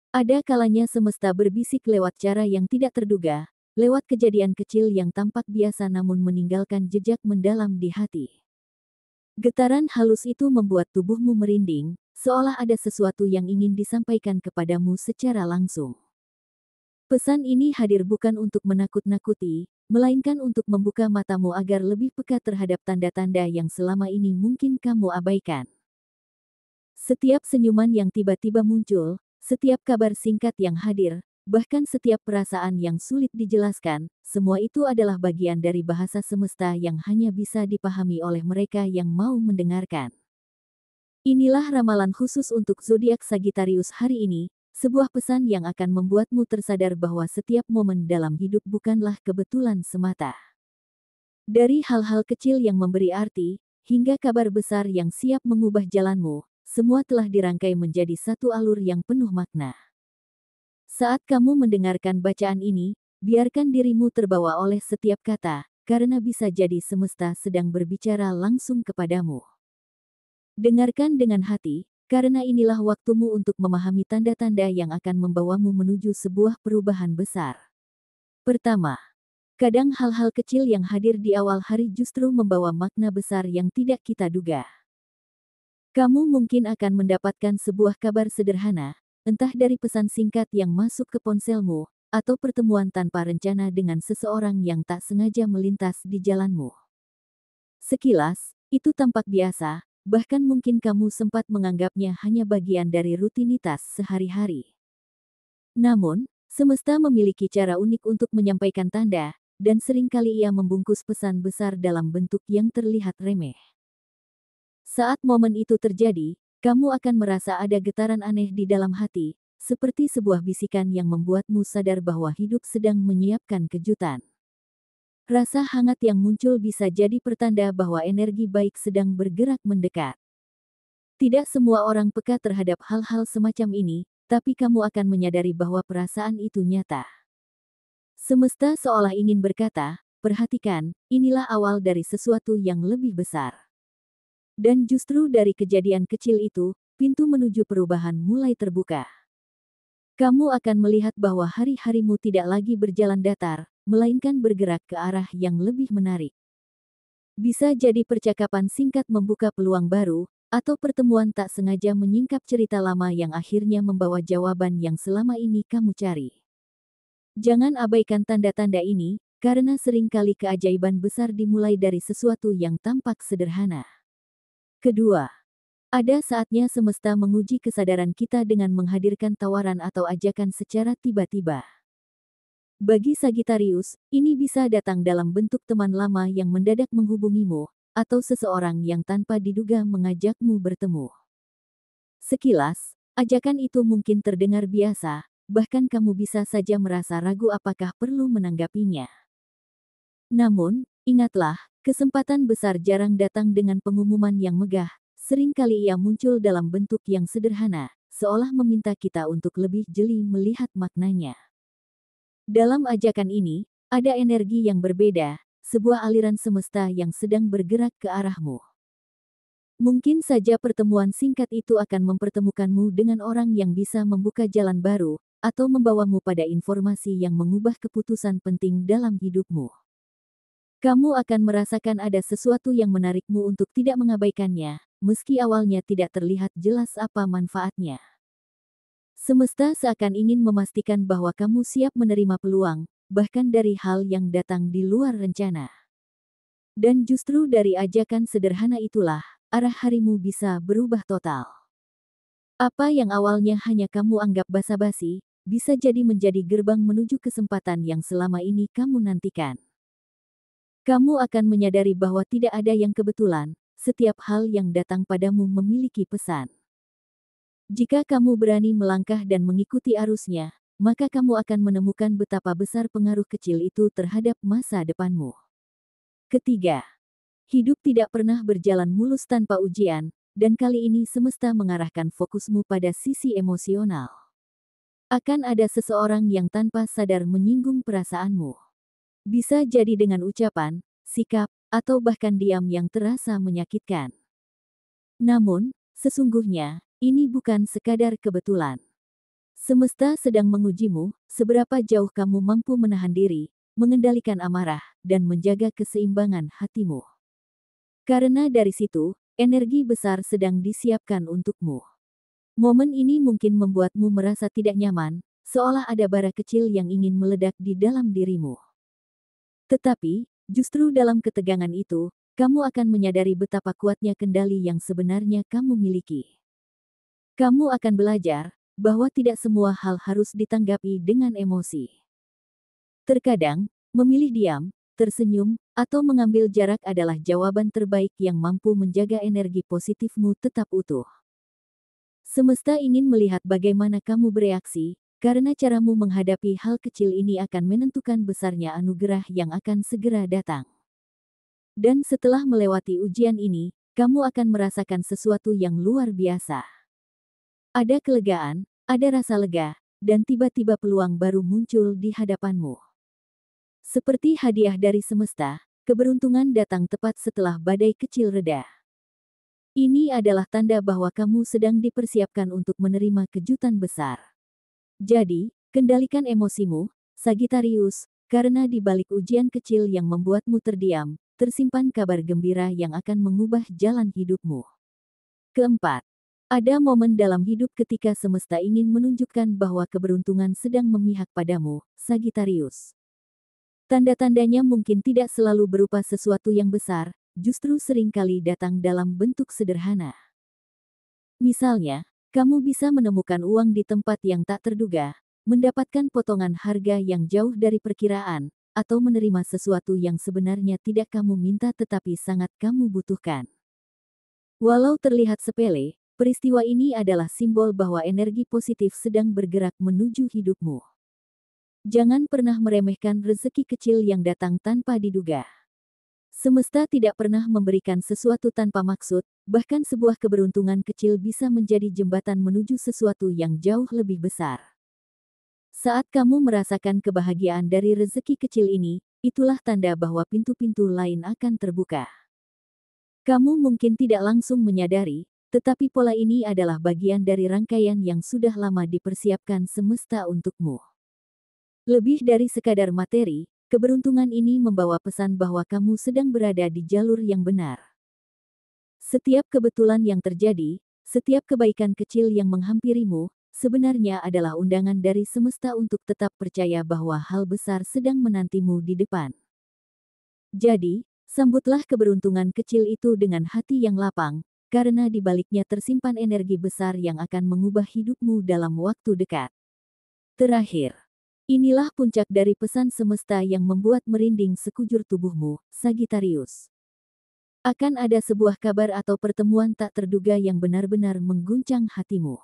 Ada kalanya semesta berbisik lewat cara yang tidak terduga, lewat kejadian kecil yang tampak biasa namun meninggalkan jejak mendalam di hati. Getaran halus itu membuat tubuhmu merinding, seolah ada sesuatu yang ingin disampaikan kepadamu secara langsung. Pesan ini hadir bukan untuk menakut-nakuti, melainkan untuk membuka matamu agar lebih peka terhadap tanda-tanda yang selama ini mungkin kamu abaikan. Setiap senyuman yang tiba-tiba muncul, setiap kabar singkat yang hadir, bahkan setiap perasaan yang sulit dijelaskan, semua itu adalah bagian dari bahasa semesta yang hanya bisa dipahami oleh mereka yang mau mendengarkan. Inilah ramalan khusus untuk zodiak Sagittarius hari ini, sebuah pesan yang akan membuatmu tersadar bahwa setiap momen dalam hidup bukanlah kebetulan semata. Dari hal-hal kecil yang memberi arti, hingga kabar besar yang siap mengubah jalanmu, semua telah dirangkai menjadi satu alur yang penuh makna. Saat kamu mendengarkan bacaan ini, biarkan dirimu terbawa oleh setiap kata, karena bisa jadi semesta sedang berbicara langsung kepadamu. Dengarkan dengan hati, karena inilah waktumu untuk memahami tanda-tanda yang akan membawamu menuju sebuah perubahan besar. Pertama, kadang hal-hal kecil yang hadir di awal hari justru membawa makna besar yang tidak kita duga. Kamu mungkin akan mendapatkan sebuah kabar sederhana, entah dari pesan singkat yang masuk ke ponselmu, atau pertemuan tanpa rencana dengan seseorang yang tak sengaja melintas di jalanmu. Sekilas, itu tampak biasa, bahkan mungkin kamu sempat menganggapnya hanya bagian dari rutinitas sehari-hari. Namun, semesta memiliki cara unik untuk menyampaikan tanda, dan seringkali ia membungkus pesan besar dalam bentuk yang terlihat remeh. Saat momen itu terjadi, kamu akan merasa ada getaran aneh di dalam hati, seperti sebuah bisikan yang membuatmu sadar bahwa hidup sedang menyiapkan kejutan. Rasa hangat yang muncul bisa jadi pertanda bahwa energi baik sedang bergerak mendekat. Tidak semua orang peka terhadap hal-hal semacam ini, tapi kamu akan menyadari bahwa perasaan itu nyata. Semesta seolah ingin berkata, perhatikan, inilah awal dari sesuatu yang lebih besar. Dan justru dari kejadian kecil itu, pintu menuju perubahan mulai terbuka. Kamu akan melihat bahwa hari-harimu tidak lagi berjalan datar, melainkan bergerak ke arah yang lebih menarik. Bisa jadi percakapan singkat membuka peluang baru, atau pertemuan tak sengaja menyingkap cerita lama yang akhirnya membawa jawaban yang selama ini kamu cari. Jangan abaikan tanda-tanda ini, karena seringkali keajaiban besar dimulai dari sesuatu yang tampak sederhana. Kedua, ada saatnya semesta menguji kesadaran kita dengan menghadirkan tawaran atau ajakan secara tiba-tiba. Bagi Sagittarius, ini bisa datang dalam bentuk teman lama yang mendadak menghubungimu, atau seseorang yang tanpa diduga mengajakmu bertemu. Sekilas, ajakan itu mungkin terdengar biasa, bahkan kamu bisa saja merasa ragu apakah perlu menanggapinya. Namun, ingatlah, kesempatan besar jarang datang dengan pengumuman yang megah, seringkali ia muncul dalam bentuk yang sederhana, seolah meminta kita untuk lebih jeli melihat maknanya. Dalam ajakan ini, ada energi yang berbeda, sebuah aliran semesta yang sedang bergerak ke arahmu. Mungkin saja pertemuan singkat itu akan mempertemukanmu dengan orang yang bisa membuka jalan baru, atau membawamu pada informasi yang mengubah keputusan penting dalam hidupmu. Kamu akan merasakan ada sesuatu yang menarikmu untuk tidak mengabaikannya, meski awalnya tidak terlihat jelas apa manfaatnya. Semesta seakan ingin memastikan bahwa kamu siap menerima peluang, bahkan dari hal yang datang di luar rencana. Dan justru dari ajakan sederhana itulah, arah harimu bisa berubah total. Apa yang awalnya hanya kamu anggap basa-basi, bisa jadi menjadi gerbang menuju kesempatan yang selama ini kamu nantikan. Kamu akan menyadari bahwa tidak ada yang kebetulan, setiap hal yang datang padamu memiliki pesan. Jika kamu berani melangkah dan mengikuti arusnya, maka kamu akan menemukan betapa besar pengaruh kecil itu terhadap masa depanmu. Ketiga, hidup tidak pernah berjalan mulus tanpa ujian, dan kali ini semesta mengarahkan fokusmu pada sisi emosional. Akan ada seseorang yang tanpa sadar menyinggung perasaanmu. Bisa jadi dengan ucapan, sikap, atau bahkan diam yang terasa menyakitkan. Namun, sesungguhnya, ini bukan sekadar kebetulan. Semesta sedang mengujimu, seberapa jauh kamu mampu menahan diri, mengendalikan amarah, dan menjaga keseimbangan hatimu. Karena dari situ, energi besar sedang disiapkan untukmu. Momen ini mungkin membuatmu merasa tidak nyaman, seolah ada bara kecil yang ingin meledak di dalam dirimu. Tetapi, justru dalam ketegangan itu, kamu akan menyadari betapa kuatnya kendali yang sebenarnya kamu miliki. Kamu akan belajar bahwa tidak semua hal harus ditanggapi dengan emosi. Terkadang, memilih diam, tersenyum, atau mengambil jarak adalah jawaban terbaik yang mampu menjaga energi positifmu tetap utuh. Semesta ingin melihat bagaimana kamu bereaksi, karena caramu menghadapi hal kecil ini akan menentukan besarnya anugerah yang akan segera datang. Dan setelah melewati ujian ini, kamu akan merasakan sesuatu yang luar biasa. Ada kelegaan, ada rasa lega, dan tiba-tiba peluang baru muncul di hadapanmu. Seperti hadiah dari semesta, keberuntungan datang tepat setelah badai kecil reda. Ini adalah tanda bahwa kamu sedang dipersiapkan untuk menerima kejutan besar. Jadi, kendalikan emosimu, Sagittarius, karena di balik ujian kecil yang membuatmu terdiam, tersimpan kabar gembira yang akan mengubah jalan hidupmu. Keempat, ada momen dalam hidup ketika semesta ingin menunjukkan bahwa keberuntungan sedang memihak padamu, Sagittarius. Tanda-tandanya mungkin tidak selalu berupa sesuatu yang besar, justru seringkali datang dalam bentuk sederhana. Misalnya, kamu bisa menemukan uang di tempat yang tak terduga, mendapatkan potongan harga yang jauh dari perkiraan, atau menerima sesuatu yang sebenarnya tidak kamu minta tetapi sangat kamu butuhkan. Walau terlihat sepele, peristiwa ini adalah simbol bahwa energi positif sedang bergerak menuju hidupmu. Jangan pernah meremehkan rezeki kecil yang datang tanpa diduga. Semesta tidak pernah memberikan sesuatu tanpa maksud, bahkan sebuah keberuntungan kecil bisa menjadi jembatan menuju sesuatu yang jauh lebih besar. Saat kamu merasakan kebahagiaan dari rezeki kecil ini, itulah tanda bahwa pintu-pintu lain akan terbuka. Kamu mungkin tidak langsung menyadari, tetapi pola ini adalah bagian dari rangkaian yang sudah lama dipersiapkan semesta untukmu. Lebih dari sekadar materi, keberuntungan ini membawa pesan bahwa kamu sedang berada di jalur yang benar. Setiap kebetulan yang terjadi, setiap kebaikan kecil yang menghampirimu, sebenarnya adalah undangan dari semesta untuk tetap percaya bahwa hal besar sedang menantimu di depan. Jadi, sambutlah keberuntungan kecil itu dengan hati yang lapang, karena di baliknya tersimpan energi besar yang akan mengubah hidupmu dalam waktu dekat. Terakhir, inilah puncak dari pesan semesta yang membuat merinding sekujur tubuhmu, Sagittarius. Akan ada sebuah kabar atau pertemuan tak terduga yang benar-benar mengguncang hatimu.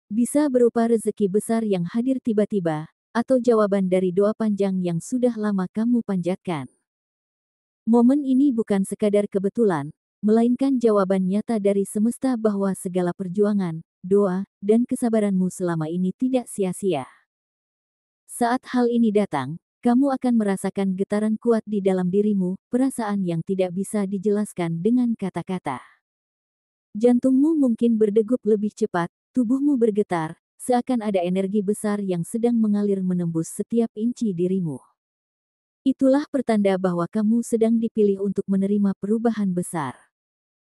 Bisa berupa rezeki besar yang hadir tiba-tiba, atau jawaban dari doa panjang yang sudah lama kamu panjatkan. Momen ini bukan sekadar kebetulan, melainkan jawaban nyata dari semesta bahwa segala perjuangan, doa, dan kesabaranmu selama ini tidak sia-sia. Saat hal ini datang, kamu akan merasakan getaran kuat di dalam dirimu, perasaan yang tidak bisa dijelaskan dengan kata-kata. Jantungmu mungkin berdegup lebih cepat, tubuhmu bergetar, seakan ada energi besar yang sedang mengalir menembus setiap inci dirimu. Itulah pertanda bahwa kamu sedang dipilih untuk menerima perubahan besar.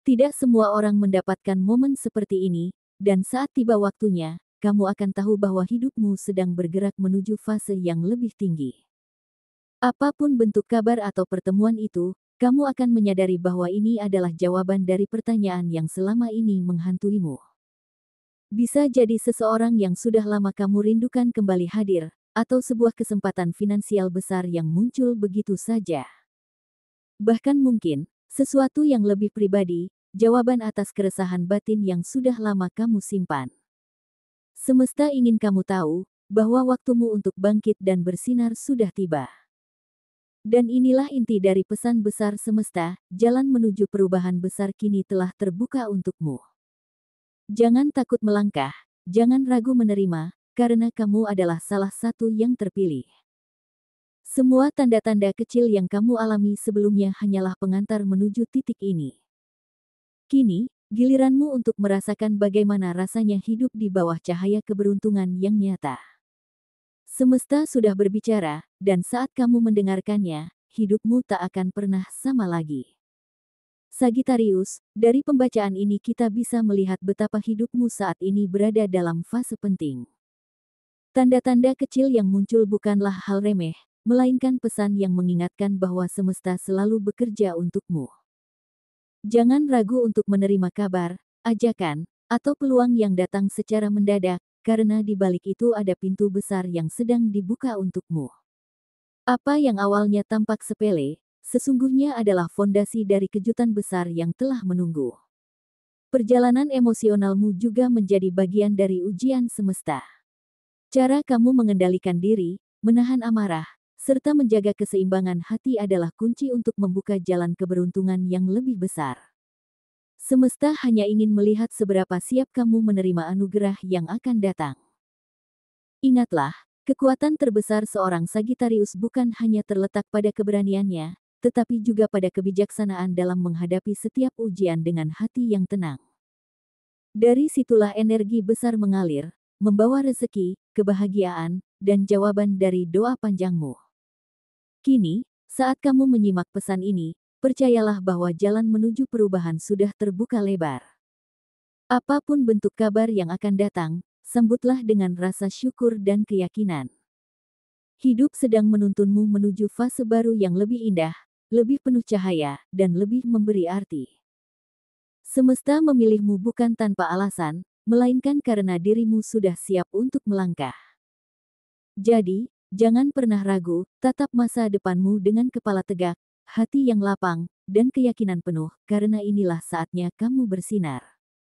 Tidak semua orang mendapatkan momen seperti ini, dan saat tiba waktunya, kamu akan tahu bahwa hidupmu sedang bergerak menuju fase yang lebih tinggi. Apapun bentuk kabar atau pertemuan itu, kamu akan menyadari bahwa ini adalah jawaban dari pertanyaan yang selama ini menghantuimu. Bisa jadi seseorang yang sudah lama kamu rindukan kembali hadir, atau sebuah kesempatan finansial besar yang muncul begitu saja. Bahkan mungkin, sesuatu yang lebih pribadi, jawaban atas keresahan batin yang sudah lama kamu simpan. Semesta ingin kamu tahu, bahwa waktumu untuk bangkit dan bersinar sudah tiba. Dan inilah inti dari pesan besar semesta, jalan menuju perubahan besar kini telah terbuka untukmu. Jangan takut melangkah, jangan ragu menerima, karena kamu adalah salah satu yang terpilih. Semua tanda-tanda kecil yang kamu alami sebelumnya hanyalah pengantar menuju titik ini. Kini, Giliranmu untuk merasakan bagaimana rasanya hidup di bawah cahaya keberuntungan yang nyata. Semesta sudah berbicara, dan saat kamu mendengarkannya, hidupmu tak akan pernah sama lagi. Sagittarius, dari pembacaan ini kita bisa melihat betapa hidupmu saat ini berada dalam fase penting. Tanda-tanda kecil yang muncul bukanlah hal remeh, melainkan pesan yang mengingatkan bahwa semesta selalu bekerja untukmu. Jangan ragu untuk menerima kabar, ajakan, atau peluang yang datang secara mendadak, karena di balik itu ada pintu besar yang sedang dibuka untukmu. Apa yang awalnya tampak sepele, sesungguhnya adalah fondasi dari kejutan besar yang telah menunggu. Perjalanan emosionalmu juga menjadi bagian dari ujian semesta. Cara kamu mengendalikan diri, menahan amarah, serta menjaga keseimbangan hati adalah kunci untuk membuka jalan keberuntungan yang lebih besar. Semesta hanya ingin melihat seberapa siap kamu menerima anugerah yang akan datang. Ingatlah, kekuatan terbesar seorang Sagittarius bukan hanya terletak pada keberaniannya, tetapi juga pada kebijaksanaan dalam menghadapi setiap ujian dengan hati yang tenang. Dari situlah energi besar mengalir, membawa rezeki, kebahagiaan, dan jawaban dari doa panjangmu. Kini, saat kamu menyimak pesan ini, percayalah bahwa jalan menuju perubahan sudah terbuka lebar. Apapun bentuk kabar yang akan datang, sambutlah dengan rasa syukur dan keyakinan. Hidup sedang menuntunmu menuju fase baru yang lebih indah, lebih penuh cahaya, dan lebih memberi arti. Semesta memilihmu bukan tanpa alasan, melainkan karena dirimu sudah siap untuk melangkah. Jadi, jangan pernah ragu, tatap masa depanmu dengan kepala tegak, hati yang lapang, dan keyakinan penuh, karena inilah saatnya kamu bersinar.